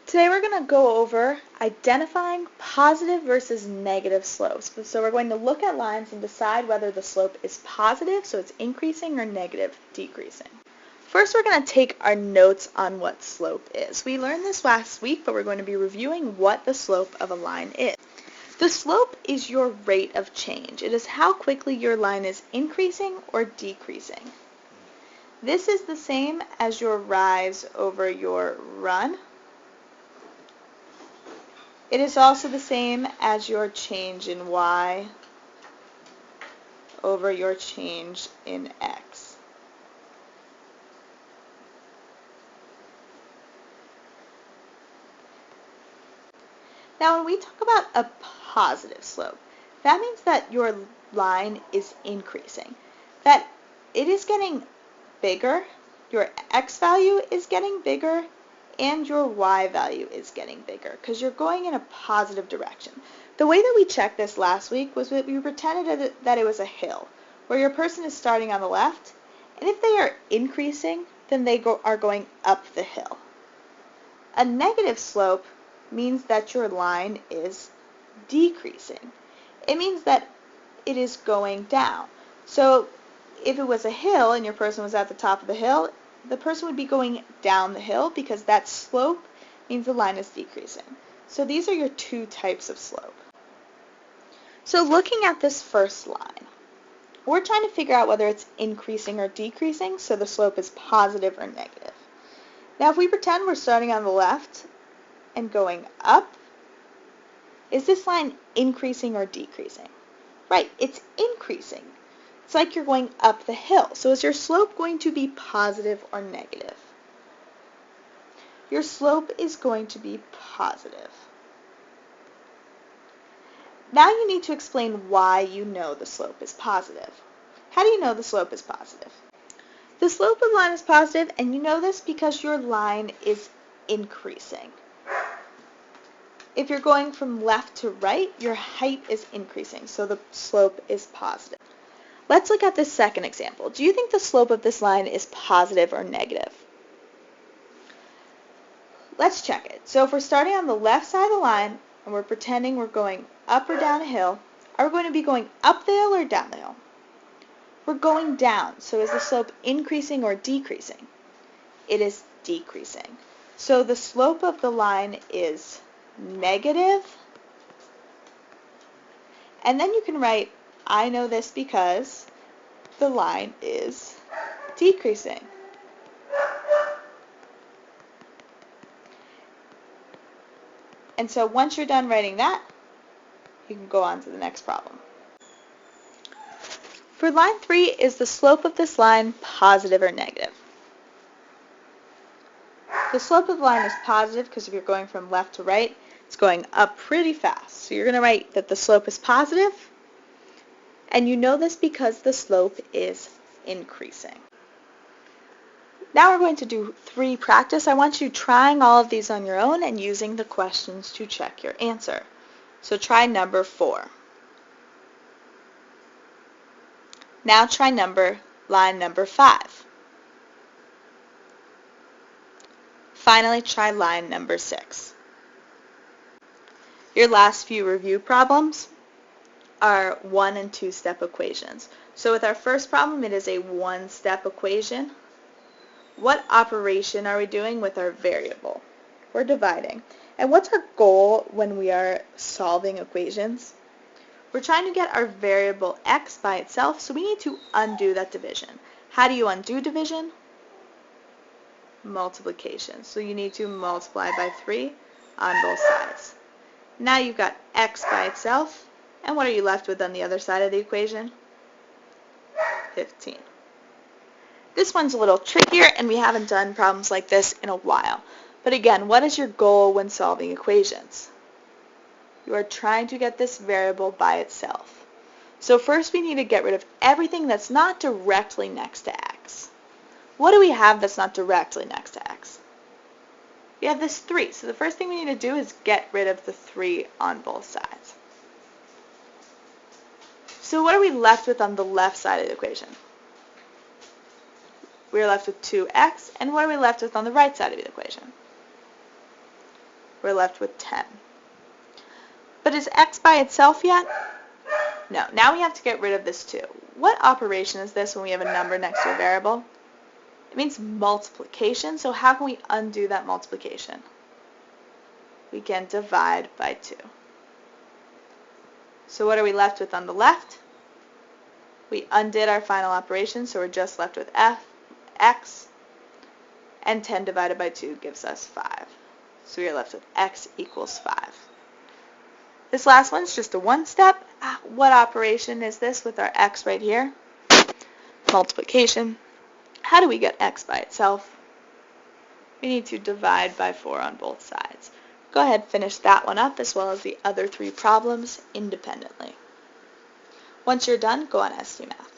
Today we're going to go over identifying positive versus negative slopes. So we're going to look at lines and decide whether the slope is positive, so it's increasing, or negative, decreasing. First, we're going to take our notes on what slope is. We learned this last week, but we're going to be reviewing what the slope of a line is. The slope is your rate of change. It is how quickly your line is increasing or decreasing. This is the same as your rise over your run. It is also the same as your change in y over your change in x. Now when we talk about a positive slope, that means that your line is increasing, that it is getting bigger, your x value is getting bigger, and your y value is getting bigger because you're going in a positive direction. The way that we checked this last week was that we pretended that it was a hill where your person is starting on the left, and if they are increasing, then they are going up the hill. A negative slope means that your line is decreasing. It means that it is going down. So if it was a hill and your person was at the top of the hill, the person would be going down the hill because that slope means the line is decreasing. So these are your two types of slope. So looking at this first line, we're trying to figure out whether it's increasing or decreasing, so the slope is positive or negative. Now if we pretend we're starting on the left and going up, is this line increasing or decreasing? Right, it's increasing. It's like you're going up the hill. So is your slope going to be positive or negative? Your slope is going to be positive. Now you need to explain why you know the slope is positive. How do you know the slope is positive? The slope of the line is positive, and you know this because your line is increasing. If you're going from left to right, your height is increasing, so the slope is positive. Let's look at this second example. Do you think the slope of this line is positive or negative? Let's check it. So if we're starting on the left side of the line and we're pretending we're going up or down a hill, are we going to be going up the hill or down the hill? We're going down. So is the slope increasing or decreasing? It is decreasing. So the slope of the line is negative. And then you can write, I know this because the line is decreasing. And so once you're done writing that, you can go on to the next problem. For line 3, is the slope of this line positive or negative? The slope of the line is positive because if you're going from left to right, it's going up pretty fast. So you're going to write that the slope is positive, and you know this because the slope is increasing. Now we're going to do 3 practice. I want you trying all of these on your own and using the questions to check your answer. So try number 4. Now try line number 5. Finally, try line number 6. Your last few review problems are 1- and 2-step equations. So with our first problem, it is a 1-step equation. What operation are we doing with our variable? We're dividing. And what's our goal when we are solving equations? We're trying to get our variable x by itself, so we need to undo that division. How do you undo division? Multiplication. So you need to multiply by 3 on both sides. Now you've got x by itself, and what are you left with on the other side of the equation? 15. This one's a little trickier, and we haven't done problems like this in a while. But again, what is your goal when solving equations? You are trying to get this variable by itself. So first we need to get rid of everything that's not directly next to x. What do we have that's not directly next to x? We have this 3. So the first thing we need to do is get rid of the 3 on both sides. So what are we left with on the left side of the equation? We're left with 2x, and what are we left with on the right side of the equation? We're left with 10. But is x by itself yet? No. Now we have to get rid of this 2. What operation is this when we have a number next to a variable? It means multiplication, so how can we undo that multiplication? We can divide by 2. So what are we left with on the left? We undid our final operation, so we're just left with x, and 10 divided by 2 gives us 5. So we are left with x equals 5. This last one's just a one-step. What operation is this with our x right here? Multiplication. How do we get x by itself? We need to divide by 4 on both sides. Go ahead and finish that one up as well as the other 3 problems independently. Once you're done, go on STMath.